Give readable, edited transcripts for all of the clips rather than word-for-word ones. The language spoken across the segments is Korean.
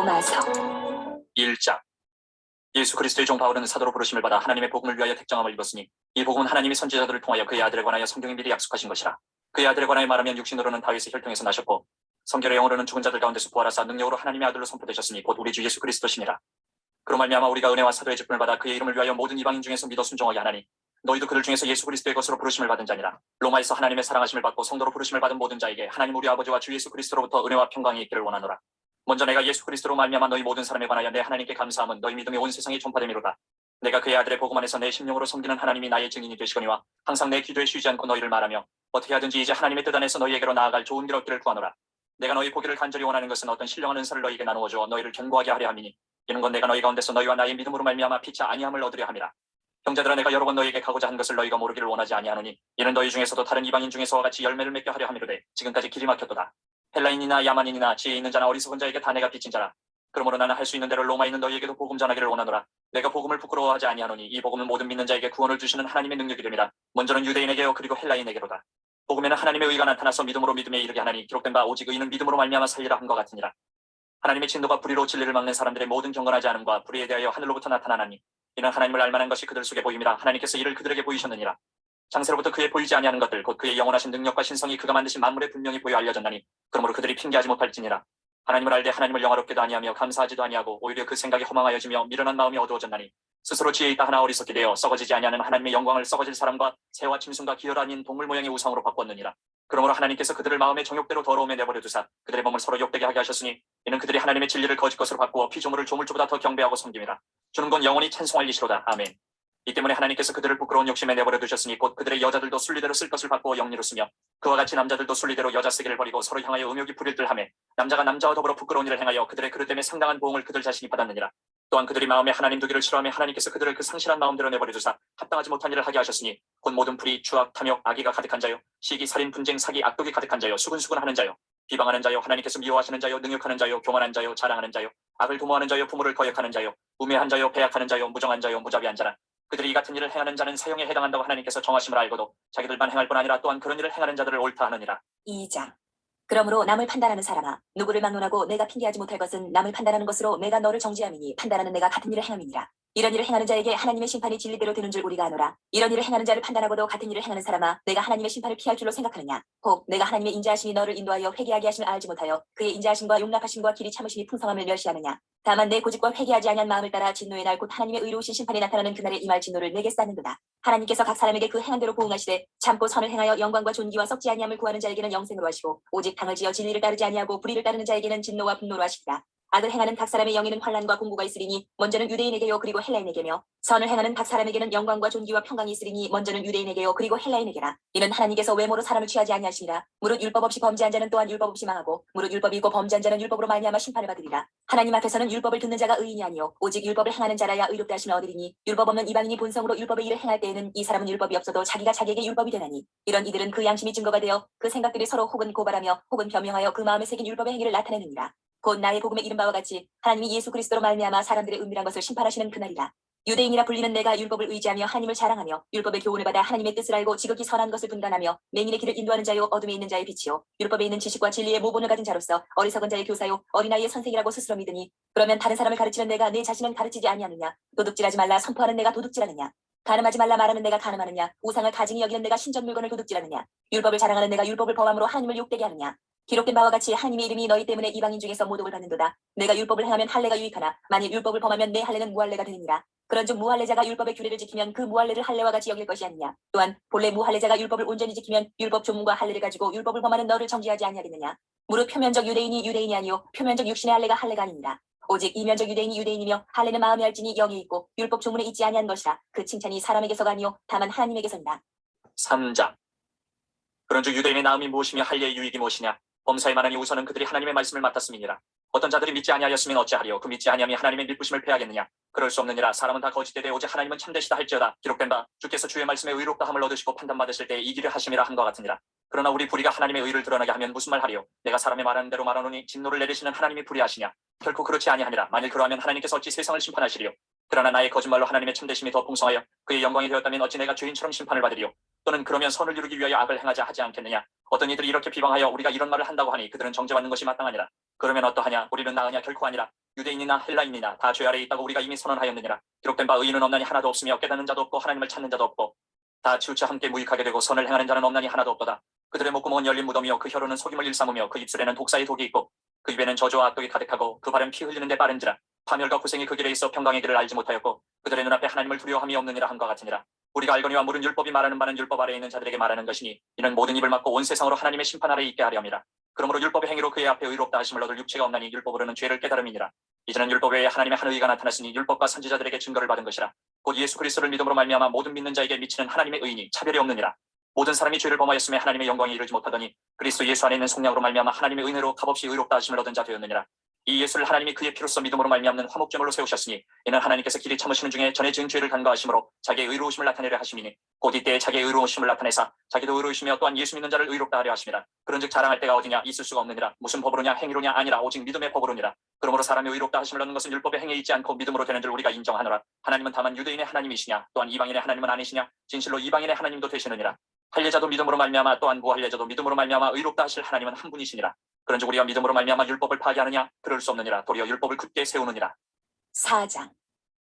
로마서 1장. 예수 그리스도의 종 바울은 사도로 부르심을 받아 하나님의 복음을 위하여 택정함을 입었으니 이 복음은 하나님이 선지자들을 통하여 그의 아들에 관하여 성경에 미리 약속하신 것이라. 그의 아들에 관하여 말하면 육신으로는 다윗의 혈통에서 나셨고 성결의 영으로는 죽은 자들 가운데서 부활하사 능력으로 하나님의 아들로 선포되셨으니 곧 우리 주 예수 그리스도시니라. 그로 말미암아 우리가 은혜와 사도의 직분을 받아 그의 이름을 위하여 모든 이방인 중에서 믿어 순종하게 하나니 너희도 그들 중에서 예수 그리스도의 것으로 부르심을 받은 자니라. 로마에서 하나님의 사랑하심을 받고 성도로 부르심을 받은 모든 자에게 하나님 우리 아버지와 주 예수 그리스도로부터 은혜와 평강이 있기를 원하노라. 먼저 내가 예수 그리스도로 말미암아 너희 모든 사람에 관하여 내 하나님께 감사함은 너희 믿음이 온 세상에 전파됨이로다. 내가 그의 아들의 복음 안에서 내 심령으로 섬기는 하나님이 나의 증인이 되시거니와 항상 내 기도에 쉬지 않고 너희를 말하며 어떻게 하든지 이제 하나님의 뜻 안에서 너희에게로 나아갈 좋은 길 얻기를 구하노라. 내가 너희 보기를 간절히 원하는 것은 어떤 신령한 은사를 너희에게 나누어 주어 너희를 견고하게 하려 함이니 이는 건 내가 너희 가운데서 너희와 나의 믿음으로 말미암아 피차 아니함을 얻으려 함이라. 형제들아, 내가 여러 번 너희에게 가고자 한 것을 너희가 모르기를 원하지 아니하노니 이는 너희 중에서도 다른 이방인 중에서와 같이 열매를 맺게 하려 함이로되 지금까지 길이 막혔도다. 헬라인이나 야만인이나 지혜 있는 자나 어리석은 자에게 다 내가 빚진 자라. 그러므로 나는 할 수 있는 대로 로마에 있는 너희에게도 복음 전하기를 원하노라. 내가 복음을 부끄러워하지 아니하노니 이 복음은 모든 믿는 자에게 구원을 주시는 하나님의 능력이 됨이라. 먼저는 유대인에게요 그리고 헬라인에게로다. 복음에는 하나님의 의가 나타나서 믿음으로 믿음에 이르게 하나니 기록된 바 오직 의인은 믿음으로 말미암아 살리라 함과 같으니라. 하나님의 진노가 불의로 진리를 막는 사람들의 모든 경건하지 않음과 불의에 대하여 하늘로부터 나타나나니 이는 하나님을 알만한 것이 그들 속에 보임이라. 하나님께서 이를 그들에게 보이셨느니라. 장세로부터 그의 보이지 아니하는 것들 곧 그의 영원하신 능력과 신성이 그가 만드신 만물에 분명히 보여 알려졌나니 그러므로 그들이 핑계하지 못할지니라. 하나님을 알되 하나님을 영화롭게도 아니하며 감사하지도 아니하고 오히려 그 생각이 허망하여지며 미련한 마음이 어두워졌나니 스스로 지혜 있다 하나 어리석게 되어 썩어지지 아니하는 하나님의 영광을 썩어질 사람과 새와 짐승과 기혈 아닌 동물 모양의 우상으로 바꾸었느니라. 그러므로 하나님께서 그들을 마음의 정욕대로 더러움에 내버려 두사 그들의 몸을 서로 욕되게 하게 하셨으니 이는 그들이 하나님의 진리를 거짓 것으로 바꾸어 피조물을 조물주보다 더 경배하고 섬김이라. 주는 건 영원히 찬송할 이시로다. 아멘. 이 때문에 하나님께서 그들을 부끄러운 욕심에 내버려 두셨으니 곧 그들의 여자들도 순리대로 쓸 것을 바꾸어 영리로 쓰며 그와 같이 남자들도 순리대로 여자 쓰기를 버리고 서로 향하여 음욕이 부릴들 하며 남자가 남자와 더불어 부끄러운 일을 행하여 그들의 그릇 때문에 상당한 보응을 그들 자신이 받았느니라. 또한 그들이 마음에 하나님 두기를 싫어하며 하나님께서 그들을 그 상실한 마음대로 내버려 두사 합당하지 못한 일을 하게 하셨으니 곧 모든 불의, 추악, 탐욕, 악의가 가득한 자요 시기, 살인, 분쟁, 사기, 악독이 가득한 자요 수근수근하는 자요 비방하는 자요 하나님께서 미워하시는 자요 능욕하는 자요 교만한 자요 자랑하는 자요 악을 도모하는 자요 부모를 거역하는 자요 우매한 자요 배약하는 자요 무정한 자요 무자비한 자라. 그들이 이 같은 일을 행하는 자는 사형에 해당한다고 하나님께서 정하심을 알고도 자기들만 행할 뿐 아니라 또한 그런 일을 행하는 자들을 옳다 하느니라. 2장. 그러므로 남을 판단하는 사람아, 누구를 막론하고 내가 핑계하지 못할 것은 남을 판단하는 것으로 내가 너를 정죄함이니 판단하는 내가 같은 일을 행함이니라. 이런 일을 행하는 자에게 하나님의 심판이 진리대로 되는 줄 우리가 아노라. 이런 일을 행하는 자를 판단하고도 같은 일을 행하는 사람아, 내가 하나님의 심판을 피할 줄로 생각하느냐? 혹 내가 하나님의 인자하심이 너를 인도하여 회개하게 하심을 알지 못하여 그의 인자하심과 용납하심과 길이 참으심이 풍성함을 멸시하느냐? 다만 내 고집과 회개하지 아니한 마음을 따라 진노의 날 곧 하나님의 의로우신 심판이 나타나는 그날에 임할 진노를 내게 쌓는도다. 하나님께서 각 사람에게 그 행한 대로 보응하시되 참고 선을 행하여 영광과 존귀와 썩지 아니함을 구하는 자에게는 영생으로 하시고 오직 당을 지어 진리를 따르지 아니하고 불의를 따르는 자에게는 진노와 분노로 하시리라. 악을 행하는 각 사람의 영에는 환난과 공고가 있으리니 먼저는 유대인에게요 그리고 헬라인에게며 선을 행하는 각 사람에게는 영광과 존귀와 평강이 있으리니 먼저는 유대인에게요 그리고 헬라인에게라. 이는 하나님께서 외모로 사람을 취하지 아니하시니라. 무릇 율법 없이 범죄한 자는 또한 율법 없이 망하고 무릇 율법이 있고 범죄한 자는 율법으로 말미암아 심판을 받으리라. 하나님 앞에서는 율법을 듣는 자가 의인이 아니요 오직 율법을 행하는 자라야 의롭다 하심을 얻으리니 율법 없는 이방인이 본성으로 율법의 일을 행할 때에는 이 사람은 율법이 없어도 자기가 자기에게 율법이 되나니 이런 이들은 그 양심이 증거가 되어 그 생각들이 서로 혹은 고발하며 혹은 변명하여 그 마음에 새긴 율법의 행위를 나타내느니라. 곧 나의 복음에 이른 바와 같이 하나님이 예수 그리스도로 말미암아 사람들의 은밀한 것을 심판하시는 그날이라. 유대인이라 불리는 내가 율법을 의지하며 하나님을 자랑하며 율법의 교훈을 받아 하나님의 뜻을 알고 지극히 선한 것을 분간하며 맹인의 길을 인도하는 자요 어둠에 있는 자의 빛이요 율법에 있는 지식과 진리의 모본을 가진 자로서 어리석은 자의 교사요 어린아이의 선생이라고 스스로 믿으니 그러면 다른 사람을 가르치는 내가 내 자신은 가르치지 아니하느냐? 도둑질하지 말라 선포하는 내가 도둑질하느냐? 간음하지 말라 말하는 내가 간음하느냐? 우상을 가증히 여기는 내가 신전 물건을 도둑질하느냐? 율법을 자랑하는 내가 율법을 범함으로 하나님을 욕되게 하느냐? 기록된 바와 같이 하나님의 이름이 너희 때문에 이방인 중에서 모독을 받는도다. 내가 율법을 행하면 할례가 유익하나 만일 율법을 범하면 내 할례는 무할례가 되느니라. 그런즉 무할례자가 율법의 규례를 지키면 그 무할례를 할례와 같이 여길 것이 아니냐. 또한 본래 무할례자가 율법을 온전히 지키면 율법 조문과 할례를 가지고 율법을 범하는 너를 정죄하지 아니하겠느냐. 무릇 표면적 유대인이 유대인이 아니요 표면적 육신의 할례가 할례가 아니니라. 오직 이면적 유대인이 유대인이며 할례는 마음에 알지니 영이 있고 율법 조문에 있지 아니한 것이라. 그 칭찬이 사람에게서가 아니요 다만 하나님에게서니라. 3장. 그런즉 유대인의 나음이 무엇이며 할례의 유익이 무엇이냐? 범사에 만하니 우선은 그들이 하나님의 말씀을 맡았음이니라. 어떤 자들이 믿지 아니하였으면 어찌하리요? 그 믿지 아니함이 하나님의 믿부심을 패하겠느냐? 그럴 수 없느니라. 사람은 다 거짓되되 오직 하나님은 참되시다 할지어다. 기록된 바 주께서 주의 말씀에 의롭다함을 얻으시고 판단받으실 때에 이기려 하심이라 한것 같으니라. 그러나 우리 불의가 하나님의 의를 드러나게 하면 무슨 말 하리요? 내가 사람의 말하는 대로 말하노니 진노를 내리시는 하나님이 불의하시냐? 결코 그렇지 아니하니라. 만일 그러하면 하나님께서 어찌 세상을 심판하시리요? 그러나 나의 거짓말로 하나님의 참되심이 더 풍성하여 그의 영광이 되었다면 어찌 내가 죄인처럼 심판을 받으리요? 또는 그러면 선을 이루기 위하여 악을 행하자 하지 않겠느냐? 어떤 이들이 이렇게 비방하여 우리가 이런 말을 한다고 하니 그들은 정죄받는 것이 마땅하니라. 그러면 어떠하냐? 우리는 나으냐? 결코 아니라. 유대인이나 헬라인이나 다 죄 아래에 있다고 우리가 이미 선언하였느니라. 기록된 바 의인은 없나니 하나도 없으며 깨닫는 자도 없고 하나님을 찾는 자도 없고 다 치우쳐 함께 무익하게 되고 선을 행하는 자는 없나니 하나도 없도다. 그들의 목구멍은 열린 무덤이요 그 혀로는 속임을 일삼으며 그 입술에는 독사의 독이 있고 그 입에는 저주와 악독이 가득하고 그 발은 피 흘리는데 빠른지라. 파멸과 고생이 그 길에 있어 평강의 길을 알지 못하였고 그들의 눈앞에 하나님을 두려워함이 없느니라 함과 같으니라. 우리가 알거니와 물은 율법이 말하는 바는 율법 아래에 있는 자들에게 말하는 것이니 이는 모든 입을 막고 온 세상으로 하나님의 심판 아래에 있게 하려 함이라. 그러므로 율법의 행위로 그의 앞에 의롭다 하심을 얻을 육체가 없나니 율법으로는 죄를 깨달음이니라. 이제는 율법 외에 하나님의 한 의가 나타났으니 율법과 선지자들에게 증거를 받은 것이라. 곧 예수 그리스도를 믿음으로 말미암아 모든 믿는 자에게 미치는 하나님의 의인이 차별이 없느니라. 모든 사람이 죄를 범하였음에 하나님의 영광에 이르지 못하더니 그리스도 예수 안에 있는 속량으로 말미암아 하나님의 은혜로 값없이 의롭다 하심을 얻은 자 되었느니라. 이 예수를 하나님이 그의 피로써 믿음으로 말미암는 화목제물로 세우셨으니 이는 하나님께서 길이 참으시는 중에 전에 지은 죄를 간과하심으로 자기의 의로우심을 나타내려 하심이니 곧 이때에 자기의 의로우심을 나타내사 자기도 의로우시며 또한 예수 믿는 자를 의롭다 하려 하심이라. 그런즉 자랑할 때가 어디냐 있을 수가 없느니라. 무슨 법으로냐 행위로냐 아니라 오직 믿음의 법으로니라. 그러므로 사람이 의롭다 하심을 얻는 것은 율법의 행위에 있지 않고 믿음으로 되는 줄 우리가 인정하노라. 하나님은 다만 유대인의 하나님이시냐 또한 이방인의 하나님은 아니시냐 진실로 이방인의 하나님도 되시느니라. 할례자도 믿음으로 말미암아 또한 무할례자도 믿음으로 말미암아 의롭다 하실 하나님은 한 분이시니라. 그런즉 우리가 믿음으로 말미암아 율법을 파기하느냐 그럴 수 없느니라. 도리어 율법을 굳게 세우느니라. 4장.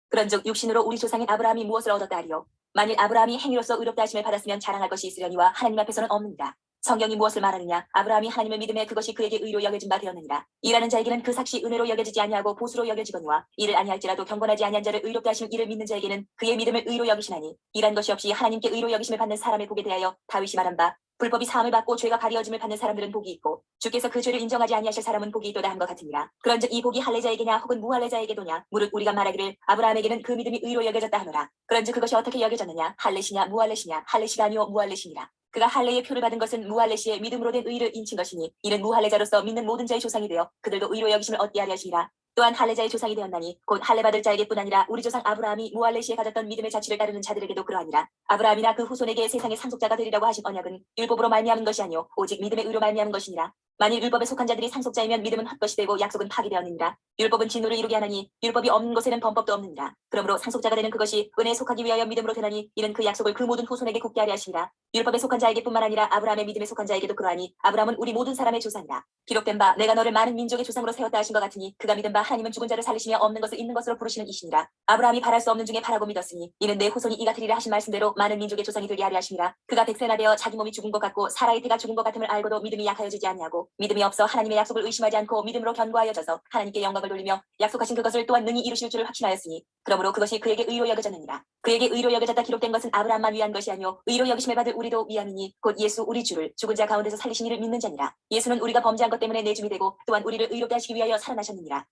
그런즉 육신으로 우리 조상인 아브라함이 무엇을 얻었다 하리요? 만일 아브라함이 행위로서 의롭다 하심을 받았으면 자랑할 것이 있으려니와 하나님 앞에서는 없느니라. 성경이 무엇을 말하느냐? 아브라함이 하나님을 믿음에 그것이 그에게 의로 여겨진 바 되었느니라. 일하는 자에게는 그 삭시 은혜로 여겨지지 아니하고 보수로 여겨지거니와 이를 아니할지라도 경건하지 아니한 자를 의롭다 하심 이를 믿는 자에게는 그의 믿음을 의로 여기시나니 일한 것이 없이 하나님께 의로 여기심을 받는 사람의 복에 대하여 다윗이 말한 바 불법이 사함을 받고 죄가 가리어짐을 받는 사람들은 복이 있고 주께서 그 죄를 인정하지 아니하실 사람은 복이 있도다 한것 같으니라. 그런즉 이 복이 할례자에게냐 혹은 무할례자에게도냐 무릇 우리가 말하기를 아브라함에게는 그 믿음이 의로 여겨졌다 하노라. 그런즉 그것이 어떻게 여겨졌느냐? 할례시냐 무할례시냐? 할례시가 아니요 무할례시니라. 그가 할례의 표를 받은 것은 무할례시의 믿음으로 된 의를 인친 것이니 이는 무할례자로서 믿는 모든 자의 조상이 되어 그들도 의로 여기심을 얻게 하려 하시니라. 또한 할례자의 조상이 되었나니 곧 할례 받을 자에게뿐 아니라 우리 조상 아브라함이 무할례시에 가졌던 믿음의 자취를 따르는 자들에게도 그러하니라. 아브라함이나 그 후손에게 세상의 상속자가 되리라고 하신 언약은 율법으로 말미암은 것이 아니요 오직 믿음의 의로 말미암은 것이니라. 만일 율법에 속한 자들이 상속자이면 믿음은 헛것이 되고 약속은 파기되었느니라. 율법은 진노를 이루게 하나니 율법이 없는 곳에는 범법도 없느니라. 그러므로 상속자가 되는 그것이 은혜에 속하기 위하여 믿음으로 되나니 이는 그 약속을 그 모든 후손에게 굳게 하려 하시니라. 율법에 속한 자에게뿐만 아니라 아브라함의 믿음에 속한 자에게도 그러하니 아브라함은 우리 모든 사람의 조상이라. 기록된 바 내가 너를 많은 민족의 조상으로 세웠다 하신 것 같으니 그가 믿은 바 하나님은 죽은 자를 살리시며 없는 것을 있는 것으로 부르시는 이시니라. 아브라함이 바랄 수 없는 중에 바라고 믿었으니 이는 내 후손이 이 같으리라 하신 말씀대로 많은 민족의 조상이 되게 하려 하심이라. 그가 백세나 되어 자기 몸이 죽은 것 같고 사라의 태가 죽은 것 같음을 알고도 믿음이 약하여지지 아니하고 믿음이 없어 하나님의 약속을 의심하지 않고 믿음으로 견고하여져서 하나님께 영광을 돌리며 약속하신 그것을 또한 능히 이루실 줄을 확신하였으니 그러므로 그것이 그에게 의로 여겨졌느니라. 그에게 의로 여겨졌다 기록된 것은 아브라함만 위한 것이 아니요 의로 여기심을 받을 우리도 위함이니 곧 예수 우리 주를 죽은 자 가운데서 살리신 이를 믿는 자니라. 예수는 우리가 범죄한 것 때문에 내줌이 되고 또한 우리를 의롭게 하시기 위하여 살아나셨느니라.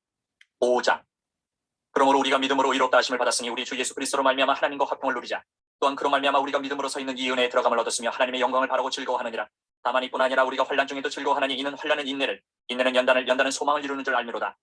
5장. 그러므로 우리가 믿음으로 의롭다 하심을 받았으니 우리 주 예수 그리스도로 말미암아 하나님과 화평을 누리자. 또한 그로 말미암아 우리가 믿음으로 서 있는 이 은혜에 들어감을 얻었으며 하나님의 영광을 바라고 즐거워하느니라. 다만 이뿐 아니라 우리가 환난 중에도 즐거워하나니 이는 환난은 인내를 인내는 연단을 연단은 소망을 이루는 줄 알미로다.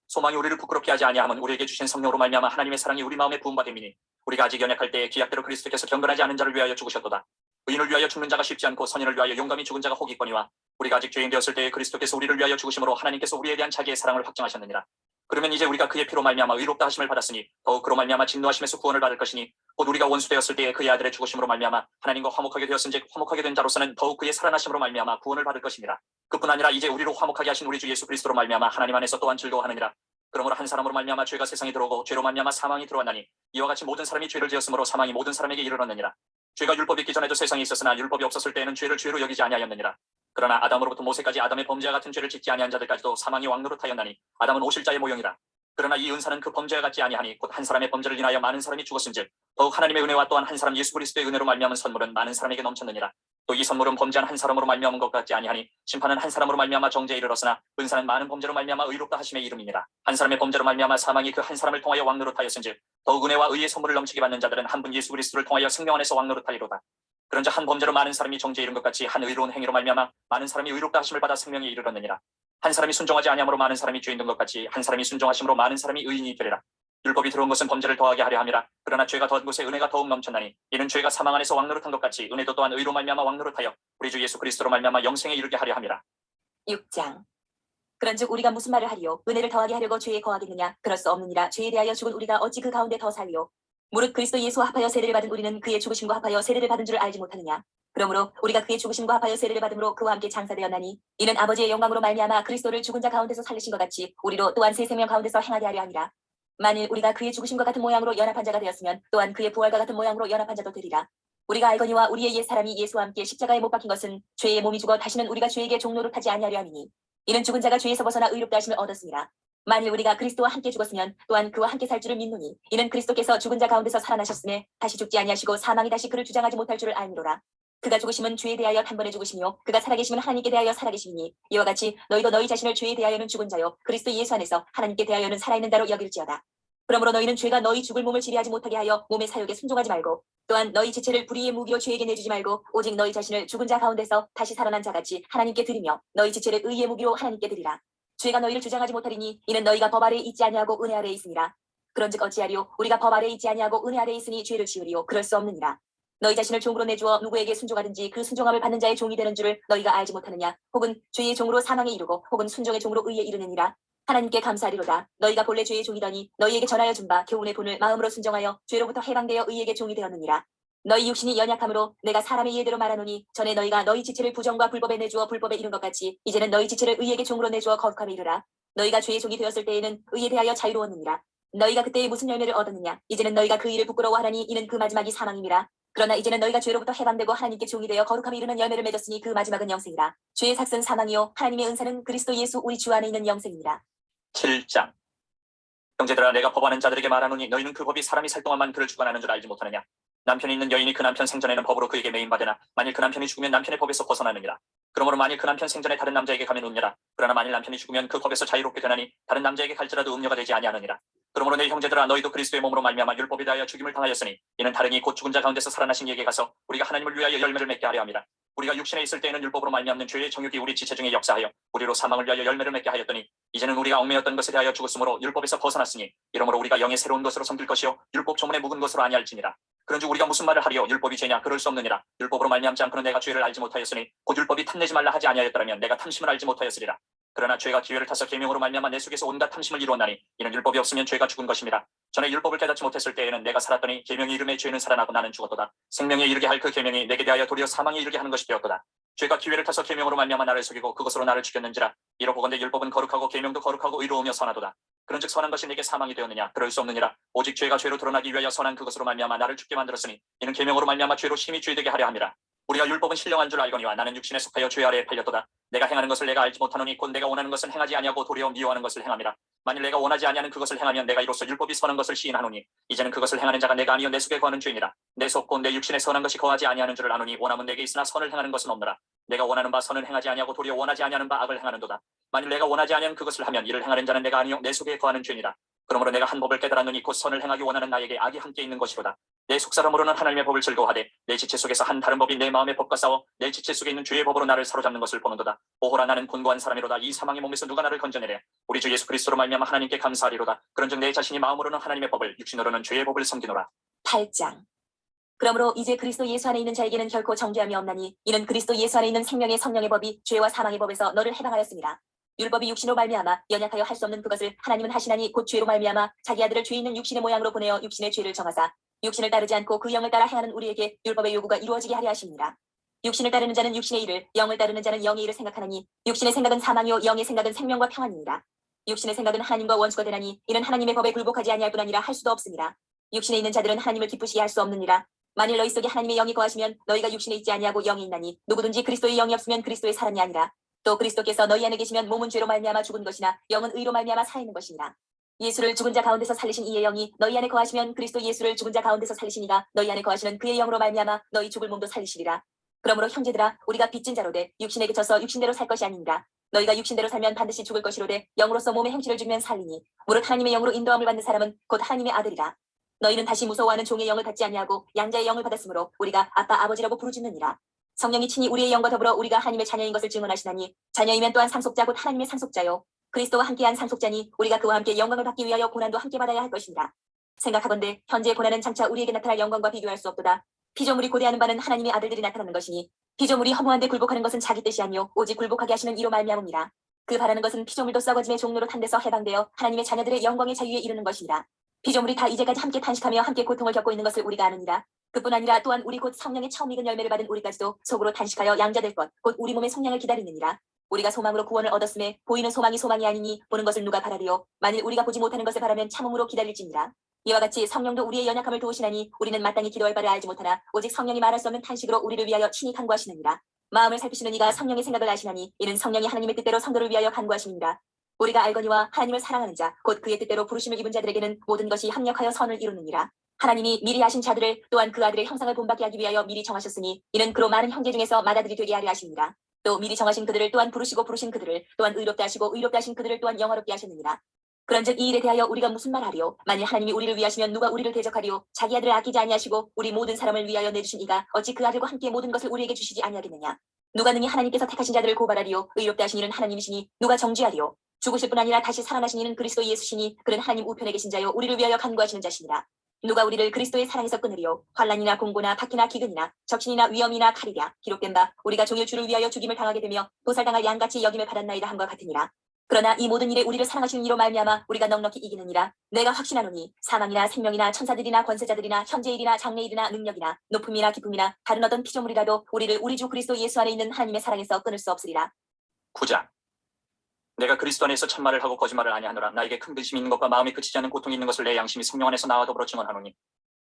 소망이 우리를 부끄럽게 하지 아니함은 우리에게 주신 성령으로 말미암아 하나님의 사랑이 우리 마음에 부음바 됨이니 우리가 아직 연약할 때에 기약대로 그리스도께서 경건하지 않은 자를 위하여 죽으셨도다. 의인을 위하여 죽는 자가 쉽지 않고 선인을 위하여 용감히 죽은 자가 혹 있거니와 우리가 아직 죄인 되었을 때에 그리스도께서 우리를 위하여 죽으심으로 하나님께서 우리에 대한 자기의 사랑을 확증하셨느니라. 그러면 이제 우리가 그의 피로 말미암아 의롭다 하심을 받았으니 더욱 그로 말미암아 진노하심에서 구원을 받을 것이니 곧 우리가 원수 되었을 때에 그의 아들의 죽으심으로 말미암아 하나님과 화목하게 되었은즉 화목하게 된 자로서는 더욱 그의 살아나심으로 말미암아 구원을 받을 것이니라. 그뿐 아니라 이제 우리로 화목하게 하신 우리 주 예수 그리스도로 말미암아 하나님 안에서 또한 즐거워하느니라. 그러므로 한 사람으로 말미암아 죄가 세상에 들어오고 죄로 말미암아 사망이 들어왔나니 이와 같이 모든 사람이 죄를 지었으므로 사망이 모든 사람에게 이르렀느니라. 죄가 율법이 있기 전에도 세상에 있었으나 율법이 없었을 때에는 죄를 죄로 여기지 아니하였느니라. 그러나 아담으로부터 모세까지 아담의 범죄와 같은 죄를 짓지 아니한 자들까지도 사망이 왕노릇하였나니 아담은 오실자의 모형이라. 그러나 이 은사는 그 범죄와 같지 아니하니 곧 한 사람의 범죄를 인하여 많은 사람이 죽었은즉 더욱 하나님의 은혜와 또한 한 사람 예수 그리스도의 은혜로 말미암은 선물은 많은 사람에게 넘쳤느니라. 또 이 선물은 범죄한 한 사람으로 말미암은 것 같지 아니하니 심판은 한 사람으로 말미암아 정죄에 이르렀으나 은사는 많은 범죄로 말미암아 의롭다 하심의 이름이니라. 한 사람의 범죄로 말미암아 사망이 그 한 사람을 통하여 왕노릇하였은즉 더욱 은혜와 의의 선물을 넘치게 받는 자들은 한 분 예수 그리스도를 통하여 생명 안에서 왕노릇하리로다. 그런즉 한 범죄로 많은 사람이 정죄에 이른 것 같이 한 의로운 행위로 말미암아 많은 사람이 의롭다 하심을 받아 생명에 이르렀느니라. 한 사람이 순종하지 아니함으로 많은 사람이 죄인 된 것 같이 한 사람이 순종하심으로 많은 사람이 의인이 되리라. 율법이 들어온 것은 범죄를 더하게 하려 함이라. 그러나 죄가 더한 곳에 은혜가 더욱 넘쳤나니 이는 죄가 사망 안에서 왕노릇한 것 같이 은혜도 또한 의로 말미암아 왕노릇하여 우리 주 예수 그리스도로 말미암아 영생에 이르게 하려 함이라. 6장. 그런즉 우리가 무슨 말을 하리요? 은혜를 더하게 하려고 죄에 거하겠느냐? 그럴 수 없느니라. 죄에 대하여 죽은 우리가 어찌 그 가운데 더 살리요? 무릇 그리스도 예수와 합하여 세례를 받은 우리는 그의 죽으심과 합하여 세례를 받은 줄을 알지 못하느냐? 그러므로 우리가 그의 죽으심과 합하여 세례를 받음으로 그와 함께 장사되었나니 이는 아버지의 영광으로 말미암아 그리스도를 죽은 자 가운데서 살리신 것 같이 우리로 또한 새 생명 가운데서 행하게 하려 함이라. 만일 우리가 그의 죽으심과 같은 모양으로 연합한 자가 되었으면 또한 그의 부활과 같은 모양으로 연합한 자도 되리라. 우리가 알거니와 우리의 옛 사람이 예수와 함께 십자가에 못 박힌 것은 죄의 몸이 죽어 다시는 우리가 죄에게 종노릇 하지 아니하려 함이니 이는 죽은 자가 죄에서 벗어나 의롭다 하심을 얻었습니다. 만일 우리가 그리스도와 함께 죽었으면 또한 그와 함께 살 줄을 믿노니 이는 그리스도께서 죽은 자 가운데서 살아나셨음에 다시 죽지 아니하시고 사망이 다시 그를 주장하지 못할 줄을 알미로라. 그가 죽으심은 죄에 대하여 단번에 죽으시며 그가 살아계심은 하나님께 대하여 살아계심이니 이와 같이 너희도 너희 자신을 죄에 대하여는 죽은 자요 그리스도 예수 안에서 하나님께 대하여는 살아있는 자로 여길지어다. 그러므로 너희는 죄가 너희 죽을 몸을 지배하지 못하게 하여 몸의 사욕에 순종하지 말고 또한 너희 지체를 불의의 무기로 죄에게 내주지 말고 오직 너희 자신을 죽은 자 가운데서 다시 살아난 자같이 하나님께 드리며 너희 지체를 의의 무기로 하나님께 드리라. 죄가 너희를 주장하지 못하리니 이는 너희가 법 아래에 있지 아니하고 은혜 아래에 있으니라. 그런즉 어찌하리요 우리가 법 아래에 있지 아니하고 은혜 아래에 있으니 죄를 지으리요 그럴 수 없느니라. 너희 자신을 종으로 내주어 누구에게 순종하든지 그 순종함을 받는 자의 종이 되는 줄을 너희가 알지 못하느냐. 혹은 죄의 종으로 사망에 이르고 혹은 순종의 종으로 의에 이르느니라. 하나님께 감사하리로다. 너희가 본래 죄의 종이더니 너희에게 전하여 준 바 교훈의 본을 마음으로 순종하여 죄로부터 해방되어 의에게 종이 되었느니라. 너희 육신이 연약함으로 내가 사람의 예대로 말하노니 전에 너희가 너희 지체를 부정과 불법에 내주어 불법에 이른 것 같이 이제는 너희 지체를 의에게 종으로 내주어 거룩함에 이르라. 너희가 죄의 종이 되었을 때에는 의에 대하여 자유로웠느니라. 너희가 그때에 무슨 열매를 얻었느냐. 이제는 너희가 그 일을 부끄러워하라니 이는 그 마지막이 사망임이라. 그러나 이제는 너희가 죄로부터 해방되고 하나님께 종이 되어 거룩함에 이르는 열매를 맺었으니 그 마지막은 영생이라. 죄의 삭은 사망이요 하나님의 은사는 그리스도 예수 우리 주 안에 있는 영생이니라. 7장. 형제들아 내가 법하는 자들에게 말하노니 너희는 그 법이 사람이 살 동안만 그를 주관하는 줄 알지 못하느냐. 남편이 있는 여인이 그 남편 생전에는 법으로 그에게 매인받으나 만일 그 남편이 죽으면 남편의 법에서 벗어나느니라. 그러므로 만일 그 남편 생전에 다른 남자에게 가면 음녀라. 그러나 만일 남편이 죽으면 그 법에서 자유롭게 되나니 다른 남자에게 갈지라도 음녀가 되지 아니하느니라. 그러므로 내 형제들아 너희도 그리스도의 몸으로 말미암아 율법에 대하여 죽임을 당하였으니 이는 다른이 곧 죽은 자 가운데서 살아나신 이에게 가서 우리가 하나님을 위하여 열매를 맺게 하려 함이라. 우리가 육신에 있을 때에는 율법으로 말미암는 죄의 정욕이 우리 지체 중에 역사하여 우리로 사망을 위하여 열매를 맺게 하였더니 이제는 우리가 얽매였던 것에 대하여 죽었으므로 율법에서 벗어났으니 이러므로 우리가 영의 새로운 것으로 섬길 것이요 율법 조문에 묵은 것으로 아니할지니라. 그런즉 우리가 무슨 말을 하리요. 율법이 죄냐. 그럴 수 없느니라. 율법으로 말미암지 않고는 내가 죄를 알지 못하였으니 곧 율법이 탐내지 말라 하지 아니하였더라면 내가 탐심을 알지 못하였으리라. 그러나 죄가 기회를 타서 계명으로 말미암아 내 속에서 온갖 탐심을 이루었나니 이는 율법이 없으면 죄가 죽은 것입니다. 전에 율법을 깨닫지 못했을 때에는 내가 살았더니 계명의 이름에 죄는 살아나고 나는 죽었도다. 생명에 이르게 할 그 계명이 내게 대하여 도리어 사망에 이르게 하는 것이 되었도다. 죄가 기회를 타서 계명으로 말미암아 나를 속이고 그것으로 나를 죽였는지라. 이로보건대 율법은 거룩하고 계명도 거룩하고 의로우며 선하도다. 그런즉 선한 것이 내게 사망이 되었느냐. 그럴 수 없느니라. 오직 죄가 죄로 드러나기 위하여 선한 그것으로 말미암아 나를 죽게 만들었으니 이는 계명으로 말미암아 죄로 심히 죄되게 하려 함이라. 우리가 율법은 신령한 줄 알거니와 나는 육신에 속하여 죄 아래에 팔렸도다. 내가 행하는 것을 내가 알지 못하노니 곧 내가 원하는 것은 행하지 아니하고 도리어 미워하는 것을 행함이라. 만일 내가 원하지 아니하는 그것을 행하면 내가 이로써 율법이 선한 것을 시인하노니 이제는 그것을 행하는 자가 내가 아니요 내 속에 거하는 죄니라. 내 속 곧 내 육신에 선한 것이 거하지 아니하는 줄을 아노니 원함은 내게 있으나 선을 행하는 것은 없노라. 내가 원하는 바 선을 행하지 아니하고 도리어 원하지 아니하는 바 악을 행하는도다. 만일 내가 원하지 아니하는 그것을 하면 이를 행하는 자는 내가 아니요 내 속에 거하는 죄니라. 그러므로 내가 한 법을 깨달았노니 곧 선을 행하기 원하는 나에게 악이 함께 있는 것이로다. 내 속사람으로는 하나님의 법을 즐거워하되 내 지체 속에서 한 다른 법이 내 마음의 법과 싸워 내 지체 속에 있는 죄의 법으로 나를 사로잡는 것을 보는도다. 오호라 나는 곤고한 사람이로다. 이 사망의 몸에서 누가 나를 건져내랴. 우리 주 예수 그리스도로 말미암아 하나님께 감사하리로다. 그런즉 내 자신이 마음으로는 하나님의 법을 육신으로는 죄의 법을 섬기노라. 8장. 그러므로 이제 그리스도 예수 안에 있는 자에게는 결코 정죄함이 없나니 이는 그리스도 예수 안에 있는 생명의 성령의 법이 죄와 사망의 법에서 너를 해방하였습니다. 율법이 육신으로 말미암아 연약하여 할 수 없는 그것을 하나님은 하시나니 곧 죄로 말미암아 자기 아들을 죄 있는 육신의 모양으로 보내어 육신의 죄를 정하사 육신을 따르지 않고 그 영을 따라 행하는 우리에게 율법의 요구가 이루어지게 하려 하십니다. 육신을 따르는 자는 육신의 일을 영을 따르는 자는 영의 일을 생각하나니 육신의 생각은 사망이요 영의 생각은 생명과 평안이니라. 육신의 생각은 하나님과 원수가 되나니 이는 하나님의 법에 굴복하지 아니할 뿐 아니라 할 수도 없습니다. 육신에 있는 자들은 하나님을 기쁘시게 할 수 없느니라. 만일 너희 속에 하나님의 영이 거하시면 너희가 육신에 있지 아니하고 영이 있나니 누구든지 그리스도의 영이 없으면 그리스도의 사람이 아니라. 또 그리스도께서 너희 안에 계시면 몸은 죄로 말미암아 죽은 것이나 영은 의로 말미암아 살아있는 것이니라. 예수를 죽은 자 가운데서 살리신 이의 영이 너희 안에 거하시면 그리스도 예수를 죽은 자 가운데서 살리신 이가 너희 안에 거하시는 그의 영으로 말미암아 너희 죽을 몸도 살리시리라. 그러므로 형제들아 우리가 빚진 자로되 육신에 그쳐서 육신대로 살 것이 아니니라. 너희가 육신대로 살면 반드시 죽을 것이로되 영으로서 몸의 행실을 죽이면 살리니 무릇 하나님의 영으로 인도함을 받는 사람은 곧 하나님의 아들이라. 너희는 다시 무서워하는 종의 영을 받지 아니하고 양자의 영을 받았으므로 우리가 아빠 아버지라고 부르짖느니라. 성령이 친히 우리의 영과 더불어 우리가 하나님의 자녀인 것을 증언하시나니 자녀이면 또한 상속자 곧 하나님의 상속자요 그리스도와 함께한 상속자니 우리가 그와 함께 영광을 받기 위하여 고난도 함께 받아야 할 것이니라. 생각하건대 현재의 고난은 장차 우리에게 나타날 영광과 비교할 수 없도다. 피조물이 고대하는 바는 하나님의 아들들이 나타나는 것이니 피조물이 허무한데 굴복하는 것은 자기 뜻이 아니요 오직 굴복하게 하시는 이로 말미암음이라. 그 바라는 것은 피조물도 썩어짐의 종로로 탄 데서 해방되어 하나님의 자녀들의 영광의 자유에 이르는 것이니라. 피조물이 다 이제까지 함께 탄식하며 함께 고통을 겪고 있는 것을 우리가 아느니라. 그뿐 아니라 또한 우리 곧 성령의 처음 익은 열매를 받은 우리까지도 속으로 단식하여 양자될 것 곧 우리 몸의 속량을 기다리느니라. 우리가 소망으로 구원을 얻었음에 보이는 소망이 소망이 아니니 보는 것을 누가 바라리요. 만일 우리가 보지 못하는 것을 바라면 참음으로 기다릴지니라. 이와 같이 성령도 우리의 연약함을 도우시나니 우리는 마땅히 기도할 바를 알지 못하나 오직 성령이 말할 수 없는 탄식으로 우리를 위하여 친히 간구하시느니라. 마음을 살피시는 이가 성령의 생각을 아시나니 이는 성령이 하나님의 뜻대로 성도를 위하여 간구하심이니라. 우리가 알거니와 하나님을 사랑하는 자 곧 그의 뜻대로 부르심을 입은 자들에게는 모든 것이 합력하여 선을 이루느니라. 하나님이 미리 하신 자들을 또한 그 아들의 형상을 본받게 하기 위하여 미리 정하셨으니 이는 그로 많은 형제 중에서 맏아들이 되게 하려 하심이라. 또 미리 정하신 그들을 또한 부르시고 부르신 그들을 또한 의롭다 하시고 의롭다 하신 그들을 또한 영화롭게 하셨느니라. 그런즉 이 일에 대하여 우리가 무슨 말하리요? 만일 하나님이 우리를 위하시면 누가 우리를 대적하리요? 자기 아들을 아끼지 아니하시고 우리 모든 사람을 위하여 내주신 이가 어찌 그 아들과 함께 모든 것을 우리에게 주시지 아니하겠느냐? 누가 능히 하나님께서 택하신 자들을 고발하리요? 의롭다 하신 이는 하나님이시니 누가 정죄하리요? 죽으실 뿐 아니라 다시 살아나신 이는 그리스도 예수시니 그는 하나님 우편에 계신 자요 우리를 위하여 간구하시는 자시니라. 누가 우리를 그리스도의 사랑에서 끊으리요? 환난이나 공고나 박해나 기근이나 적신이나 위험이나 칼이랴. 기록된 바 우리가 종일 주를 위하여 죽임을 당하게 되며 도살당할 양같이 여김을 받았나이다 함과 같으니라. 그러나 이 모든 일에 우리를 사랑하시는 이로 말미암아 우리가 넉넉히 이기느니라. 내가 확신하노니 사망이나 생명이나 천사들이나 권세자들이나 현재일이나 장래일이나 능력이나 높음이나 기쁨이나 다른 어떤 피조물이라도 우리를 우리 주 그리스도 예수 안에 있는 하나님의 사랑에서 끊을 수 없으리라. 9장. 내가 그리스도 안에서 참말을 하고 거짓말을 아니하노라. 나에게 큰 근심이 있는 것과 마음이 그치지 않는 고통이 있는 것을 내 양심이 성령 안에서 나와 더불어 증언하노니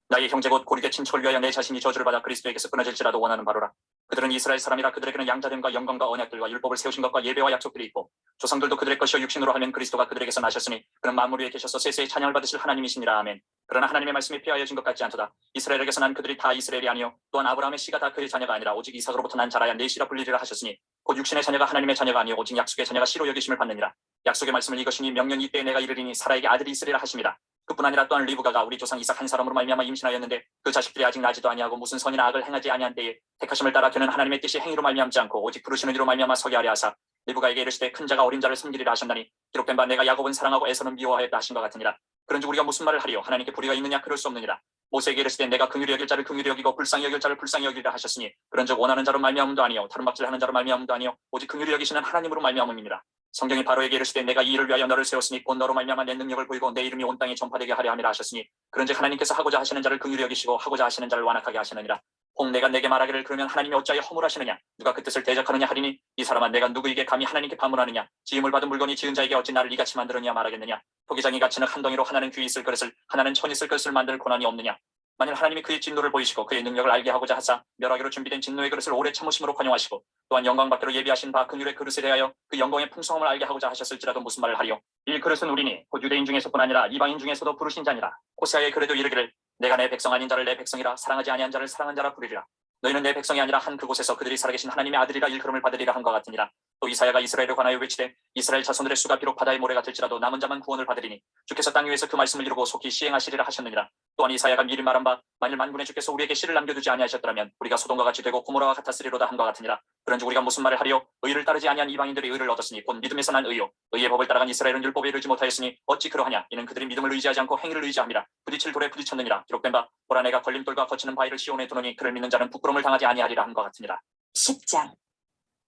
나의 형제 곧 고리되 친척을 위하여 내 자신이 저주를 받아 그리스도에게서 끊어질지라도 원하는 바로라. 그들은 이스라엘 사람이라 그들에게는 양자됨과 영광과 언약들과 율법을 세우신 것과 예배와 약속들이 있고 조상들도 그들의 것이요 육신으로 하면 그리스도가 그들에게서 나셨으니 그는 만물 위에 계셔서 세세의 찬양을 받으실 하나님이시니라. 아멘. 그러나 하나님의 말씀이 폐하여진 것 같지 않도다. 이스라엘에게서 난 그들이 다 이스라엘이 아니요 또한 아브라함의 씨가 다 그의 자녀가 아니라 오직 이삭으로부터 난 자라야 내 씨라 불리리라 하셨으니 곧 육신의 자녀가 하나님의 자녀가 아니요 오직 약속의 자녀가 씨로 여기심을 받느니라. 약속의 말씀을 이것이니 명년 이때에 내가 이르리니 사라에게 아들이 있으리라 하심이라. 그뿐 아니라 또한 리브가가 우리 조상 이삭 한 사람으로 말미암아 임신하였는데 그 자식들이 아직 나지도 아니하고 무슨 선이나 악을 행하지 아니한 때에 택하심을 따라 그는 하나님의 뜻이 행위로 말미암지 않고 오직 부르시는 이로 말미암아 서게 하려 하사 리브가에게 이르시되 큰 자가 어린 자를 섬기리라 하셨나니 기록된 바 내가 야곱은 사랑하고 에서는 미워하였다 하신 것 같으니라. 그런즉 우리가 무슨 말을 하리요? 하나님께 불의가 있느냐? 그럴 수 없느니라. 모세에게 이르시되 내가 긍휼히 여길 자를 긍휼히 여기고 불쌍히 여길 자를 불쌍히 여기리라 하셨으니 그런즉 원하는 자로 말미암음도 아니요 다른 박질하는 자로 말미암음도 아니요 오직 긍휼히 여기시는 하나님으로 말미암음이니라. 성경이 바로에게 이르시되 내가 이 일을 위하여 너를 세웠으니 곧 너로 말미암아 내 능력을 보이고 내 이름이 온 땅에 전파되게 하려 함이라 하셨으니 그런즉 하나님께서 하고자 하시는 자를 긍휼히 여기시고 하고자 하시는 자를 완악하게 하시느니라. 혹 내가 내게 말하기를 그러면 하나님이 어찌하여 허물하시느냐? 누가 그 뜻을 대적하느냐 하리니 이 사람아 내가 누구에게 감히 하나님께 반문하느냐? 지음을 받은 물건이 지은 자에게 어찌 나를 이같이 만들었냐 말하겠느냐? 토기장이 갇히는 한 덩이로 하나는 귀 있을 그릇을 하나는 천 있을 그릇을 만들 고난이 없느냐? 만일 하나님이 그의 진노를 보이시고 그의 능력을 알게 하고자 하사 멸하기로 준비된 진노의 그릇을 오래 참으심으로 관용하시고 또한 영광받기로 예비하신 바 긍휼의 그릇에 대하여 그 영광의 풍성함을 알게 하고자 하셨을지라도 무슨 말을 하리요? 이 그릇은 우리니 곧 유대인 중에서뿐 아니라 이방인 중에서도 부르신 자니라. 호세아에 그래도 이르기를 내가 내 백성 아닌 자를 내 백성이라 사랑하지 아니한 자를 사랑한 자라 부르리라. 너희는 내 백성이 아니라 한 그곳에서 그들이 살아계신 하나님의 아들이라 일컬음을 받으리라 한것 같으니라. 또 이사야가 이스라엘에 관하여 외치되 이스라엘 자손들의 수가 비록 바다의 모래가 될지라도 남은 자만 구원을 받으리니 주께서 땅 위에서 그 말씀을 이루고 속히 시행하시리라 하셨느니라. 또한 이사야가 미리 말한 바 만일 만군의 주께서 우리에게 씨를 남겨두지 아니하셨더라면 우리가 소돔과 같이 되고 고모라와 같았으리로다 한것 같으니라. 그런즉 우리가 무슨 말을 하리요? 의를 따르지 아니한 이방인들이 의를 얻었으니 곧 믿음에서 난 의요 의의 법을 따라간 이스라엘은 율법에 이르지 못하였으니 어찌 그러하냐? 이는 그들이 믿음을 의지하지 않고 행위를 의지함이라. 부딪힐 돌에 부딪혔느니라. 기록된 바 보라 내가 걸림돌과 거치는 바위를 시온에 두노니 그를 믿는 자는 부끄러움을 당하지 아니하리라 한 것 같으니라. 10장.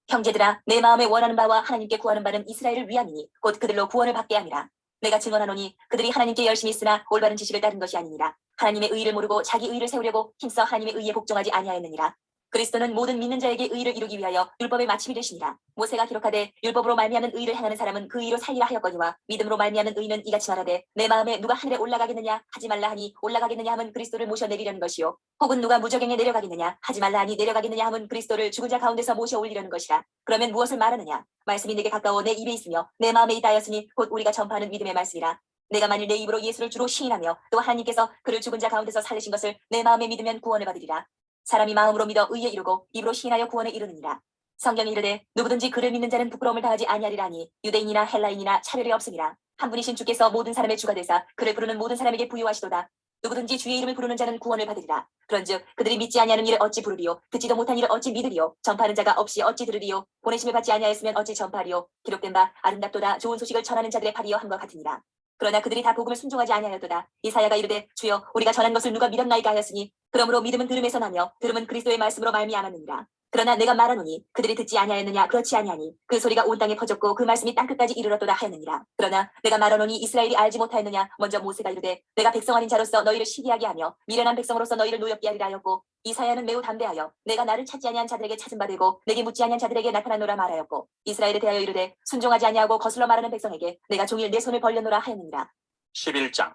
형제들아 내 마음에 원하는 바와 하나님께 구하는 바는 이스라엘을 위함이니 곧 그들로 구원을 받게 함이라. 내가 증언하노니 그들이 하나님께 열심히 쓰나 올바른 지식을 따른 것이 아니니라. 하나님의 의를 모르고 자기 의를 세우려고 힘써 하나님의 의에 복종하지 아니하였느니라. 그리스도는 모든 믿는 자에게 의를 이루기 위하여 율법의 마침이 되시니라. 모세가 기록하되 율법으로 말미암는 의를 행하는 사람은 그 의로 살리라 하였거니와 믿음으로 말미암는 의는 이같이 말하되 내 마음에 누가 하늘에 올라가겠느냐 하지 말라 하니 올라가겠느냐 함은 그리스도를 모셔 내리려는 것이요 혹은 누가 무저갱에 내려가겠느냐 하지 말라 하니 내려가겠느냐 함은 그리스도를 죽은 자 가운데서 모셔 올리려는 것이라. 그러면 무엇을 말하느냐? 말씀이 내게 가까워 내 입에 있으며 내 마음에 있다 하였으니 곧 우리가 전파하는 믿음의 말씀이라. 내가 만일 내 입으로 예수를 주로 시인하며 또 하나님께서 그를 죽은 자 가운데서 살리신 것을 내 마음에 믿으면 구원을 받으리라. 사람이 마음으로 믿어 의에 이르고 입으로 시인하여 구원에 이르느니라. 성경이 이르되 누구든지 그를 믿는 자는 부끄러움을 당하지 아니하리라 하니 유대인이나 헬라인이나 차별이 없음이라. 한 분이신 주께서 모든 사람의 주가 되사 그를 부르는 모든 사람에게 부유하시도다. 누구든지 주의 이름을 부르는 자는 구원을 받으리라. 그런즉 그들이 믿지 아니하는 일을 어찌 부르리요? 듣지도 못한 일을 어찌 믿으리요? 전파하는 자가 없이 어찌 들으리요? 보내심을 받지 아니하였으면 어찌 전파하리요? 기록된 바 아름답도다 좋은 소식을 전하는 자들의 팔이여 함과 같으니라. 그러나 그들이 다 복음을 순종하지 아니하였도다. 이사야가 이르되 주여 우리가 전한 것을 누가 믿었나이까 하였으니 그러므로 믿음은 들음에서 나며 들음은 그리스도의 말씀으로 말미암았느니라. 그러나 내가 말하노니 그들이 듣지 아니하였느냐? 그렇지 아니하니 그 소리가 온 땅에 퍼졌고 그 말씀이 땅끝까지 이르렀도다 하였느니라. 그러나 내가 말하노니 이스라엘이 알지 못하였느냐? 먼저 모세가 이르되 내가 백성 아닌 자로서 너희를 시기하게 하며 미련한 백성으로서 너희를 노엽게 하리라 하였고 이사야는 매우 담대하여 내가 나를 찾지 아니한 자들에게 찾은 바 되고 내게 묻지 아니한 자들에게 나타나노라 말하였고 이스라엘에 대하여 이르되 순종하지 아니하고 거슬러 말하는 백성에게 내가 종일 내 손을 벌려노라 하였느니라. 11장.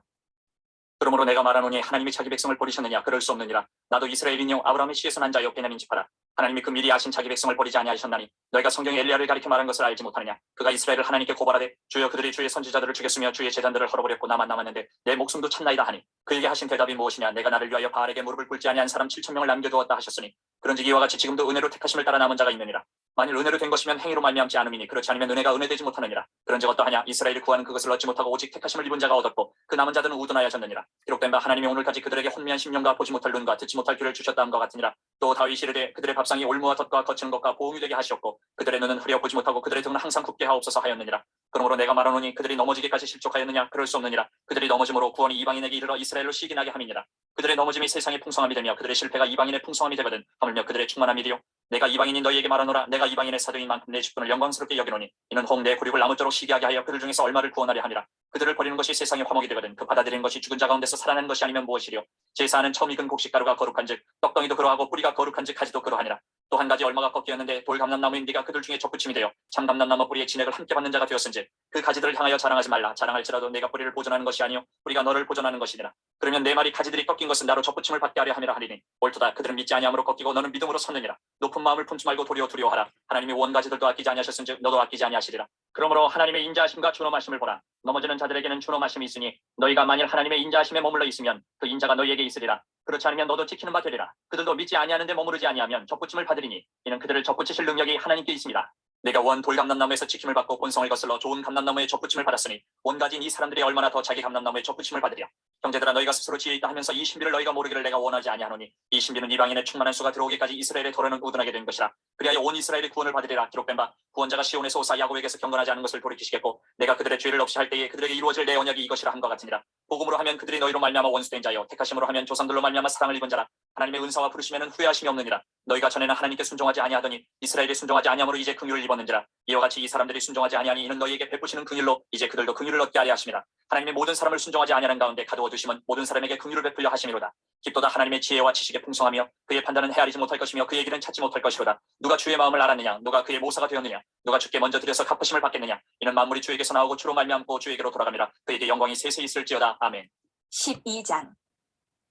그러므로 내가 말하노니 하나님이 자기 백성을 버리셨느냐? 그럴 수 없느니라. 나도 이스라엘인요 아브라함의 씨에서 난 자여 베냐민 지파라. 하나님이 그 미리 아신 자기 백성을 버리지 아니하셨나니 너희가 성경에 엘리야를 가리켜 말한 것을 알지 못하느냐? 그가 이스라엘을 하나님께 고발하되 주여 그들이 주의 선지자들을 죽였으며 주의 제단들을 헐어버렸고 나만 남았는데 내 목숨도 찾나이다 하니 그에게 하신 대답이 무엇이냐? 내가 나를 위하여 바알에게 무릎을 꿇지 아니한 사람 7,000명을 남겨두었다 하셨으니 그런즉 이와 같이 지금도 은혜로 택하심을 따라 남은 자가 있느니라. 만일 은혜로 된 것이면 행위로 말미암지 않음이니 그렇지 않으면 은혜가 은혜되지 못하느니라. 그런즉 어떠하냐? 이스라엘이 구하는 그것을 얻지 못하고 오직 택하심을 입은 자가 얻었고 그 남은 자들은 우둔하여졌느니라. 기록된 바 하나님이 오늘까지 그들에게 혼미한 심령과 보지 못할 눈과 듣지 못할 귀를 주셨다 함과 같으니라. 또 다윗이 이르되 그들의 밥상이 올무와 덫과 거치는 것과 보응이 되게 하시었고 그들의 눈은 흐려 보지 못하고 그들의 등은 항상 굳게 하옵소서 하였느니라. 그러므로 내가 말하노니 그들이 넘어지기까지 실족하였느냐? 그럴 수 없느니라. 그들이 넘어짐으로 구원이 이방인에게 이르러 이스라엘로 시기나게 함이니라. 그들의 넘어짐이 세상의 풍성함이 되며 그들의 실패가 이방인의 풍성함이 되거든 하물며 그들의 충만함이 되요 내가 이방인인 너희에게 말하노라. 내가 이방인의 사도인 만큼 내 직분을 영광스럽게 여기노니 이는 혹 내 굴입을 아무쪼록 시기하게 하여 그들 중에서 얼마를 구원하려 함이라. 그들을 버리는 것이 세상의 화목이 되거든 그 받아들이는 것이 죽은 자 가운데서 살아나는 것이 아니면 무엇이리요? 제사하는 처음 익은 곡식가루가 거룩한즉 떡덩이도 그러하고 뿌리가 거룩한즉 가지도 그러하니라. 또 한 가지 얼마가 꺾이었는데 돌감람나무인 네가 그들 중에 접붙임이 되어 참감람나무 뿌리의 진액을 함께 받는 자가 되었은즉 그 가지들을 향하여 자랑하지 말라. 자랑할지라도 내가 뿌리를 보존하는 것이 아니요 뿌리가 너를 보존하는 것이니라. 그러면 내 말이 가지들이 꺾인 것은 나로 접붙임을 받게 하려 함이라 하리니 옳도다. 그들은 믿지 아니함으로 꺾이고 너는 믿음으로 섰느니라. 높은 마음을 품지 말고 도리어 두려워하라. 하나님이 원 가지들도 아끼지 아니하셨은즉 너도 아끼지 아니하시리라. 그러므로 하나님의 인자하심과 준엄하심을 보라. 넘어지는 자들에게는 준엄하심이 있으니 너희가 만일 하나님의 인자하심에 머물러 있으면 그 인자가 너희에게 있으리라. 그렇지 않으면 너도 지키는 바 되리라. 그들도 믿지 아니하는데 머무르지 아니하면 접붙임을 받으리니 이는 그들을 접붙이실 능력이 하나님께 있습니다. 내가 원 돌 감람나무에서 지킴을 받고 본성을 거슬러 좋은 감람나무에 접붙임을 받았으니 원 가진 이 사람들이 얼마나 더 자기 감람나무에 접붙임을 받으랴. 형제들아 너희가 스스로 지혜 있다 하면서 이 신비를 너희가 모르기를 내가 원하지 아니하노니 이 신비는 이방인의 충만한 수가 들어오기까지 이스라엘의 도로는 우둔하게 된 것이라. 그리하여 온 이스라엘이 구원을 받으리라. 기록된 바 구원자가 시온에서 오사 야곱에게서 경건하지 않은 것을 돌이키시겠고 내가 그들의 죄를 없이 할 때에 그들에게 이루어질 내 언약이 이것이라 함과 같으니라. 복음으로 하면 그들이 너희로 말미암아 원수된 자여 택하심으로 하면 조상들로 말미암아 사랑을 입은 자라. 하나님의 은사와 부르심에는 후회하심이 없느니라. 너희가 전에는 하나님께 순종하지 아니하더니 이스라엘이 순종하지 아니함으로 이제 긍휼을 입었는지라. 이와 같이 이 사람들이 순종하지 아니하니 이는 너희에게 베푸시는 긍휼로 이제 그들도 긍휼을 얻게 하려 하심이라. 하나님의 모든 사람을 순종하지 아니하는 가운데 가두어 두심은 모든 사람에게 긍휼을 베풀려 하심이로다. 깊도다 하나님의 지혜와 지식의 풍성하며 그의 판단은 헤아리지 못할 것이며 그의 길은 찾지 못할 것이로다. 누가 주의 마음을 알았느냐? 누가 그의 모사가 되었느냐? 누가 주께 먼저 드려서 갚으심을 받겠느냐? 이는 만물이 주에게서 나오고 주로 말미암고 주에게로 돌아갑니다. 그에게 영광이 세세 있을지어다. 아멘. 12장.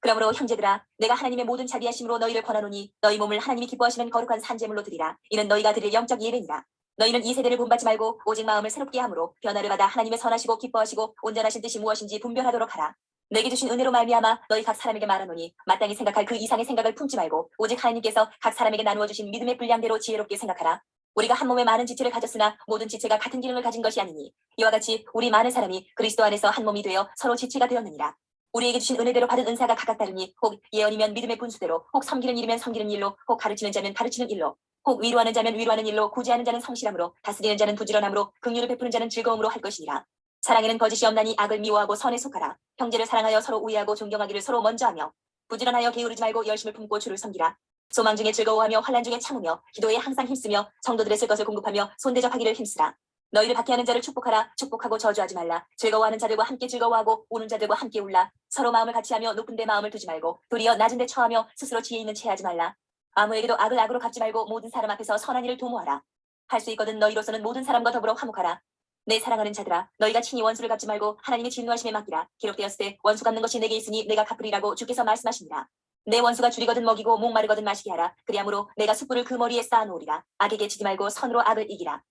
그러므로 형제들아 내가 하나님의 모든 자비하심으로 너희를 권하노니 너희 몸을 하나님이 기뻐하시는 거룩한 산제물로 드리라. 이는 너희가 드릴 영적 예배니라. 너희는 이 세대를 본받지 말고 오직 마음을 새롭게 함으로 변화를 받아 하나님의 선하시고 기뻐하시고 온전하신 뜻이 무엇인지 분별하도록 하라. 내게 주신 은혜로 말미암아 너희 각 사람에게 말하노니 마땅히 생각할 그 이상의 생각을 품지 말고 오직 하나님께서 각 사람에게 나누어 주신 믿음의 분량대로 지혜롭게 생각하라. 우리가 한 몸에 많은 지체를 가졌으나 모든 지체가 같은 기능을 가진 것이 아니니 이와 같이 우리 많은 사람이 그리스도 안에서 한 몸이 되어 서로 지체가 되었느니라. 우리에게 주신 은혜대로 받은 은사가 각각 다르니 혹 예언이면 믿음의 분수대로 혹 섬기는 일이면 섬기는 일로 혹 가르치는 자면 가르치는 일로 혹 위로하는 자면 위로하는 일로 구제하는 자는 성실함으로 다스리는 자는 부지런함으로 긍휼을 베푸는 자는 즐거움으로 할 것이니라. 사랑에는 거짓이 없나니 악을 미워하고 선에 속하라. 형제를 사랑하여 서로 우애하고 존경하기를 서로 먼저 하며 부지런하여 게으르지 말고 열심을 품고 주를 섬기라. 소망 중에 즐거워하며 환난 중에 참으며 기도에 항상 힘쓰며 성도들의 쓸 것을 공급하며 손대접하기를 힘쓰라. 너희를 박해하는 자를 축복하라. 축복하고 저주하지 말라. 즐거워하는 자들과 함께 즐거워하고 우는 자들과 함께 울라. 서로 마음을 같이하며 높은 데 마음을 두지 말고 도리어 낮은 데 처하며 스스로 지혜 있는 체하지 말라. 아무에게도 악을 악으로 갚지 말고 모든 사람 앞에서 선한 일을 도모하라. 할 수 있거든 너희로서는 모든 사람과 더불어 화목하라. 내 사랑하는 자들아 너희가 친히 원수를 갚지 말고 하나님의 진노하심에 맡기라. 기록되었을 때 원수 갚는 것이 내게 있으니 내가 갚으리라고 주께서 말씀하시니라. 내 원수가 줄이거든 먹이고 목마르거든 마시게 하라. 그리하므로 내가 숯불을 그 머리에 쌓아놓으리라. 악에게 지지 말고 선으로 악을 이기라.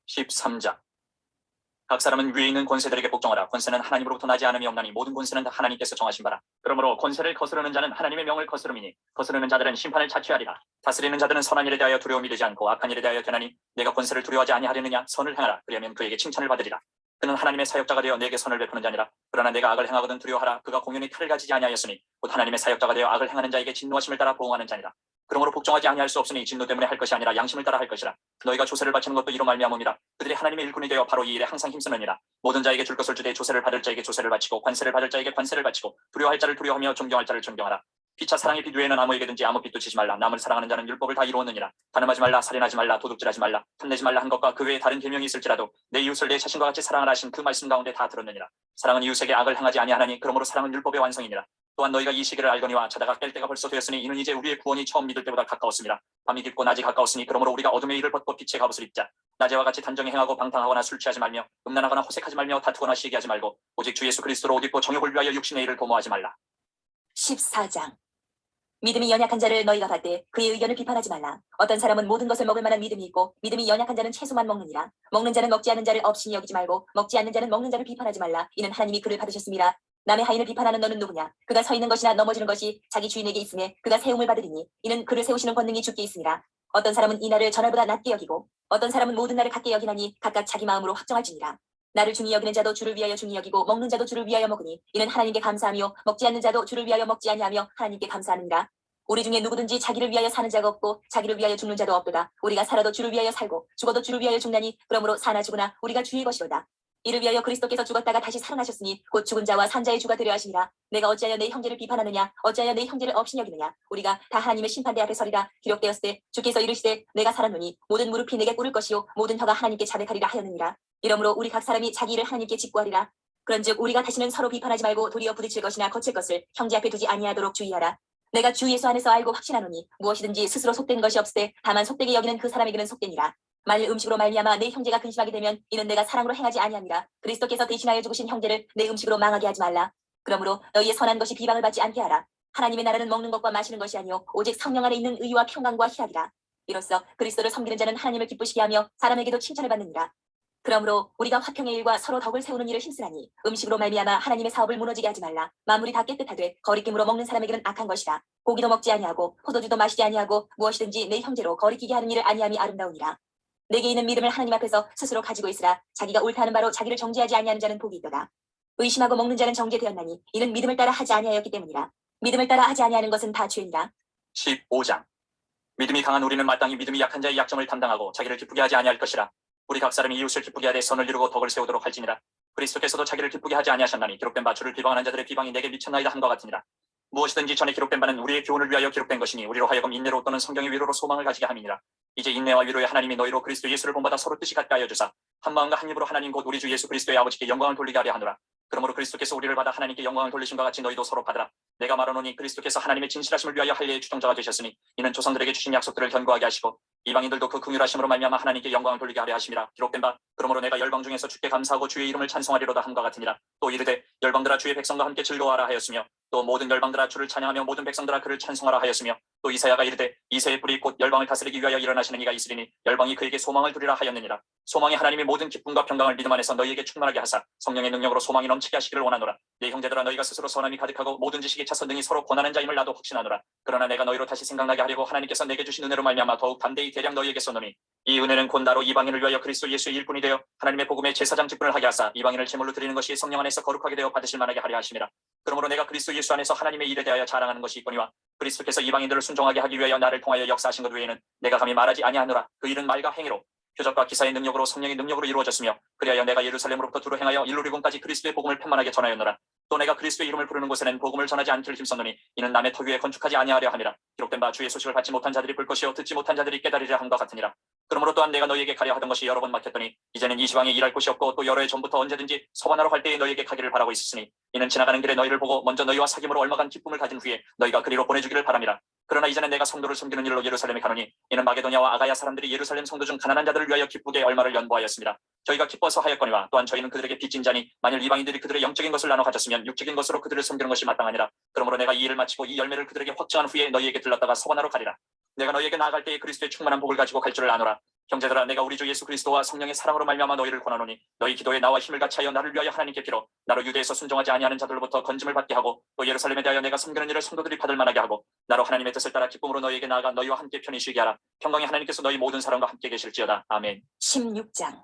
13장. 각 사람은 위에 있는 권세들에게 복종하라. 권세는 하나님으로부터 나지 않음이 없나니 모든 권세는 다 하나님께서 정하신 바라. 그러므로 권세를 거스르는 자는 하나님의 명을 거스름이니 거스르는 자들은 심판을 자취하리라. 다스리는 자들은 선한 일에 대하여 두려움이 되지 않고 악한 일에 대하여 되나니 내가 권세를 두려워하지 아니하려느냐? 선을 행하라. 그리하면 그에게 칭찬을 받으리라. 그는 하나님의 사역자가 되어 내게 선을 베푸는 자니라. 그러나 내가 악을 행하거든 두려워하라. 그가 공연히 칼을 가지지 아니하였으니 곧 하나님의 사역자가 되어 악을 행하는 자에게 진노하심을 따라 보응하는 자니라. 그러므로 복종하지 아니할 수 없으니 진노 때문에 할 것이 아니라 양심을 따라 할 것이라. 너희가 조세를 바치는 것도 이로 말미암음이라. 그들이 하나님의 일꾼이 되어 바로 이 일에 항상 힘쓰느니라. 모든 자에게 줄 것을 주되 조세를 받을 자에게 조세를 바치고 관세를 받을 자에게 관세를 바치고 두려워할 자를 두려워하며 존경할 자를 존경하라. 피차 사랑의 빛 외에는 아무에게든지 아무 빛도 지지 말라. 남을 사랑하는 자는 율법을 다 이루었느니라. 간음하지 말라, 살인하지 말라, 도둑질하지 말라, 탐내지 말라 한 것과 그 외에 다른 계명이 있을지라도 내 이웃을 내 자신과 같이 사랑하라 하신 그 말씀 가운데 다 들었느니라. 사랑은 이웃에게 악을 행하지 아니하나니 그러므로 사랑은 율법의 완성이니라. 또한 너희가 이 시기를 알거니와 자다가 깰 때가 벌써 되었으니 이는 이제 우리의 구원이 처음 믿을 때보다 가까웠습니다. 밤이 깊고 낮이 가까웠으니 그러므로 우리가 어둠의 일을 벗고 빛의 갑옷을 입자. 낮에와 같이 단정히 행하고 방탕하거나 술 취하지 말며 음란하거나 호색하지 말며 다투거나 시기하지 말고 오직 주 예수 그리스도로 옷 입고 정욕을 위하여 육신의 일을 도모하지 말라. 14장. 믿음이 연약한 자를 너희가 봤되 그의 의견을 비판하지 말라. 어떤 사람은 모든 것을 먹을 만한 믿음이 있고 믿음이 연약한 자는 채소만 먹느니라. 먹는 자는 먹지 않는 자를 업신이 여기지 말고 먹지 않는 자는 먹는 자를 비판하지 말라. 이는 하나님이 그를 받으셨습니다. 남의 하인을 비판하는 너는 누구냐? 그가 서 있는 것이나 넘어지는 것이 자기 주인에게 있음에 그가 세움을 받으리니 이는 그를 세우시는 권능이 주께 있으니라. 어떤 사람은 이 날을 전날보다 낮게 여기고 어떤 사람은 모든 날을 같게 여기나니 각각 자기 마음으로 확정할지니라. 나를 중히 여기는 자도 주를 위하여 중히 여기고 먹는 자도 주를 위하여 먹으니 이는 하나님께 감사하며 먹지 않는 자도 주를 위하여 먹지 아니하며 하나님께 감사하느니라. 우리 중에 누구든지 자기를 위하여 사는 자가 없고 자기를 위하여 죽는 자도 없도다. 우리가 살아도 주를 위하여 살고 죽어도 주를 위하여 죽나니 그러므로 사나 죽으나 우리가 주의 것이로다. 이를 위하여 그리스도께서 죽었다가 다시 살아나셨으니 곧 죽은 자와 산 자의 주가 되려 하시니라. 내가 어찌하여 내 형제를 비판하느냐? 어찌하여 내 형제를 업신 여기느냐? 우리가 다 하나님의 심판대 앞에 서리라. 기록되었으되 주께서 이르시되 내가 살았노니 모든 무릎이 내게 꿇을 것이요 모든 혀가 하나님께 자백하리라 하였느니라. 이러므로 우리 각 사람이 자기 일을 하나님께 직구하리라. 그런즉 우리가 다시는 서로 비판하지 말고 도리어 부딪힐 것이나 거칠 것을 형제 앞에 두지 아니하도록 주의하라. 내가 주 예수 안에서 알고 확신하노니 무엇이든지 스스로 속된 것이 없으되 다만 속되게 여기는 그 사람에게는 속되니라. 만일 음식으로 말미암아 내 형제가 근심하게 되면 이는 내가 사랑으로 행하지 아니함이라. 그리스도께서 대신하여 죽으신 형제를 내 음식으로 망하게 하지 말라. 그러므로 너희의 선한 것이 비방을 받지 않게 하라. 하나님의 나라는 먹는 것과 마시는 것이 아니요 오직 성령 안에 있는 의와 평강과 희락이라. 이로써 그리스도를 섬기는 자는 하나님을 기쁘시게 하며 사람에게도 칭찬을 받느니라. 그러므로 우리가 화평의 일과 서로 덕을 세우는 일을 힘쓰라니 음식으로 말미암아 하나님의 사업을 무너지게 하지 말라. 만물이 다 깨끗하되 거리낌으로 먹는 사람에게는 악한 것이라. 고기도 먹지 아니하고 포도주도 마시지 아니하고 무엇이든지 내 형제로 거리끼게 하는 일을 아니함이 아름다우니라. 내게 있는 믿음을 하나님 앞에서 스스로 가지고 있으라. 자기가 옳다 하는 바로 자기를 정죄하지 아니하는 자는 복이 있도다. 의심하고 먹는 자는 정죄되었나니 이는 믿음을 따라 하지 아니하였기 때문이라. 믿음을 따라 하지 아니하는 것은 다 죄니라. 15장. 믿음이 강한 우리는 마땅히 믿음이 약한 자의 약점을 담당하고 자기를 기쁘게 하지 아니할 것이라. 우리 각 사람이 이웃을 기쁘게 하되 선을 이루고 덕을 세우도록 할지니라. 그리스도께서도 자기를 기쁘게 하지 아니하셨나니 기록된 바 주를 비방하는 자들의 비방이 내게 미쳤나이다 함과 같으니라. 무엇이든지 전에 기록된 바는 우리의 교훈을 위하여 기록된 것이니 우리로 하여금 인내로 또는 성경의 위로로 소망을 가지게 함이니라. 이제 인내와 위로의 하나님이 너희로 그리스도 예수를 본받아 서로 뜻이 같게 하여 주사 한 마음과 한 입으로 하나님 곧 우리 주 예수 그리스도의 아버지께 영광을 돌리게 하려 하노라. 그러므로 그리스도께서 우리를 받아 하나님께 영광을 돌리심과 같이 너희도 서로 받으라. 내가 말하노니 그리스도께서 하나님의 진실하심을 위하여 할례의 주정자가 되셨으니 이는 조상들에게 주신 약속들을 견고하게 하시고 이방인들도 그 긍휼하심으로 말미암아 하나님께 영광을 돌리게 하려 하심이라. 기록된 바 그러므로 내가 열방 중에서 주께 감사하고 주의 이름을 찬송하리로다 함과 같으니라. 또 이르되 열방들아 주의 백성과 함께 즐거워하라 하였으며 또 모든 열방들아 주를 찬양하며 모든 백성들아 그를 찬송하라 하였으며 또 이사야가 이르되 이새의 뿌리 곧 열방을 다스리기 위하여 일어나시는 이가 있으리니 열방이 그에게 소망을 두리라 하였느니라. 소망이 하나님의 모든 기쁨과 평강을 믿음 안에서 너희에게 충만하게 하사 성령의 능력으로 소망이 넘치게 하시기를 원하노라. 내 형제들아 너희가 스스로 선함이 가득하고 모든 지식에 차 선등이 서로 고난한 자임을 나도 확신하노라. 그러나 내가 너희로 다시 생각나게 하려고 하나님께서 내게 주신 은혜로 말미암아 더욱 담대히 대량 너희에게 쏘노니 이 은혜는 곧 나로 이방인을 위하여 그리스도 예수의 일꾼이 되어 하나님의 복음의 제사장 직분을 하게 하사 이방인을 제물로 드리는 것이 성령 안에서 거룩하게 되어 받으실 만하게 하려 하심이라. 그러므로 내가 그리스도 예수 안에서 하나님의 일에 대하여 자랑하는 것이 있거니와 그리스도께서 이방인들을 순종하게 하기 위하여 나를 통하여 역사하신 것 외에는 내가 감히 말하지 아니하노라. 그 일은 말과 행위로 표적과 기사의 능력으로 성령의 능력으로 이루어졌으며 그리하여 내가 예루살렘으로부터 두루 행하여 일루리군까지 그리스도의 복음을 편만하게 전하였노라. 또 내가 그리스도의 이름을 부르는 곳에는 복음을 전하지 않기를 힘썼노니 이는 남의 터 위에 건축하지 아니하려 함이라. 기록된 바 주의 소식을 받지 못한 자들이 볼 것이요 듣지 못한 자들이 깨달으리라 함과 같으니라. 그러므로 또한 내가 너희에게 가려 하던 것이 여러 번 막혔더니 이제는 이 지방에 일할 곳이 없고 또 여러 해 전부터 언제든지 서반하러 갈 때에 너희에게 가기를 바라고 있으니 이는 지나가는 길에 너희를 보고 먼저 너희와 사귐으로 얼마간 기쁨을 가진 후에 너희가 그리로 보내주기를 바람이라. 그러나 이제는 내가 성도를 섬기는 일로 예루살렘에 가노니 이는 마게도냐와 아가야 사람들이 예루살렘 성도 중 가난한 자들을 위하여 기쁘게 얼마를 연보하였습니다. 저희가 기뻐서 하였거니와 또한 저희는 그들에게 빚진 자니 만일 이방인들이 그들의 영적인 것을 나눠 가졌으면 육적인 것으로 그들을 섬기는 것이 마땅하니라. 그러므로 내가 이 일을 마치고 이 열매를 그들에게 확증한 후에 너희에게 들렀다가 서반하러 가리라. 내가 너희에게 나아갈 때에 그리스도의 충만한 복을 가지고 갈 줄을 아노라. 형제들아 내가 우리 주 예수 그리스도와 성령의 사랑으로 말미암아 너희를 권하노니 너희 기도에 나와 힘을 같이하여 나를 위하여 하나님께 빌어 나로 유대에서 순종하지 아니하는 자들로부터 건짐을 받게 하고 또 예루살렘에 대하여 내가 섬기는 일을 성도들이 받을 만하게 하고 나로 하나님의 뜻을 따라 기쁨으로 너희에게 나아가 너희와 함께 편히 쉬게 하라. 평강의 하나님께서 너희 모든 사람과 함께 계실지어다. 아멘. 16장.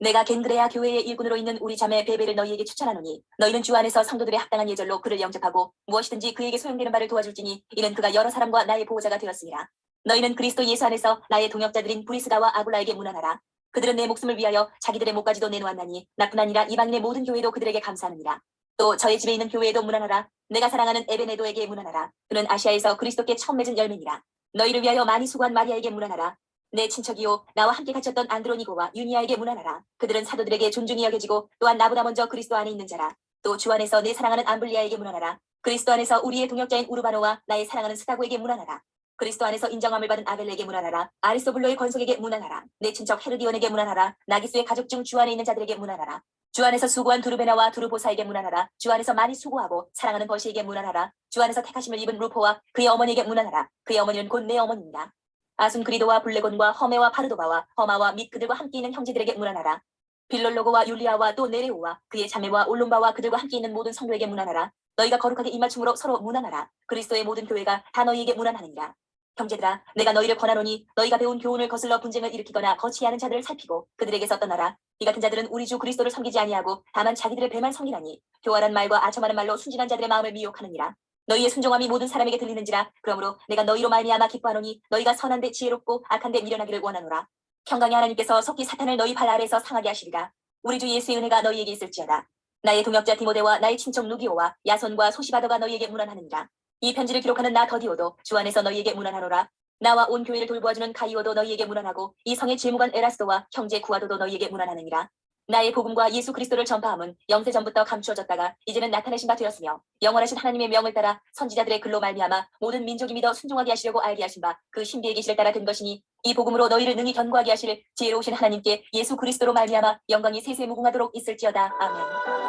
내가 겐그레아 교회의 일꾼으로 있는 우리 자매 베베를 너희에게 추천하노니 너희는 주 안에서 성도들의 합당한 예절로 그를 영접하고 무엇이든지 그에게 소용되는 바를 도와줄지니 이는 그가 여러 사람과 나의 보호자가 되었으니라. 너희는 그리스도 예수 안에서 나의 동역자들인 브리스가와 아굴라에게 문안하라. 그들은 내 목숨을 위하여 자기들의 목까지도 내놓았나니 나뿐 아니라 이방인의 모든 교회도 그들에게 감사하느니라. 또 저의 집에 있는 교회에도 문안하라. 내가 사랑하는 에베네도에게 문안하라. 그는 아시아에서 그리스도께 처음 맺은 열매니라. 너희를 위하여 많이 수고한 마리아에게 문안하라. 내 친척이요 나와 함께 갇혔던 안드로니고와 유니아에게 문안하라. 그들은 사도들에게 존중이 여겨지고 또한 나보다 먼저 그리스도 안에 있는 자라. 또 주 안에서 내 사랑하는 암블리아에게 문안하라. 그리스도 안에서 우리의 동역자인 우르바노와 나의 사랑하는 스다고에게 문안하라. 그리스도 안에서 인정함을 받은 아벨레에게 문안하라. 아리스토블로의 권속에게 문안하라. 내 친척 헤르디온에게 문안하라. 나기스의 가족 중 주 안에 있는 자들에게 문안하라. 주 안에서 수고한 두르베나와 두르보사에게 문안하라. 주 안에서 많이 수고하고 사랑하는 버시에게 문안하라. 주 안에서 택하심을 입은 루포와 그의 어머니에게 문안하라. 그의 어머니는 곧 내 어머니입니다. 아순그리도와 블레곤과 허메와 파르도바와 허마와 및 그들과 함께 있는 형제들에게 문안하라. 빌롤로고와 율리아와 또 네레오와 그의 자매와 올롬바와 그들과 함께 있는 모든 성도에게 문안하라. 너희가 거룩하게 입맞춤으로 서로 문안하라. 그리스도의 모든 교회가 다 너희에게 문안하느니라. 형제들아, 내가 너희를 권하노니 너희가 배운 교훈을 거슬러 분쟁을 일으키거나 거치하는 자들을 살피고 그들에게서 떠나라. 이 같은 자들은 우리 주 그리스도를 섬기지 아니하고 다만 자기들의 배만 섬기나니 교활한 말과 아첨하는 말로 순진한 자들의 마음을 미혹하느니라. 너희의 순종함이 모든 사람에게 들리는지라. 그러므로 내가 너희로 말미암아 기뻐하노니 너희가 선한데 지혜롭고 악한데 미련하기를 원하노라. 평강의 하나님께서 속히 사탄을 너희 발 아래에서 상하게 하시리라. 우리 주 예수의 은혜가 너희에게 있을지어다. 나의 동역자 디모데와 나의 친척 누기오와 야손과 소시바더가 너희에게 문안하느니라. 이 편지를 기록하는 나 더디오도 주 안에서 너희에게 문안하노라. 나와 온 교회를 돌보아주는 가이오도 너희에게 문안하고 이 성의 재무관 에라스도와 형제 구아도도 너희에게 문안하느니라. 나의 복음과 예수 그리스도를 전파함은 영세 전부터 감추어졌다가 이제는 나타내신 바 되었으며 영원하신 하나님의 명을 따라 선지자들의 글로 말미암아 모든 민족이 믿어 순종하게 하시려고 알게 하신 바 그 신비의 계시를 따라 된 것이니 이 복음으로 너희를 능히 견고하게 하실 지혜로우신 하나님께 예수 그리스도로 말미암아 영광이 세세 무궁하도록 있을지어다. 아멘.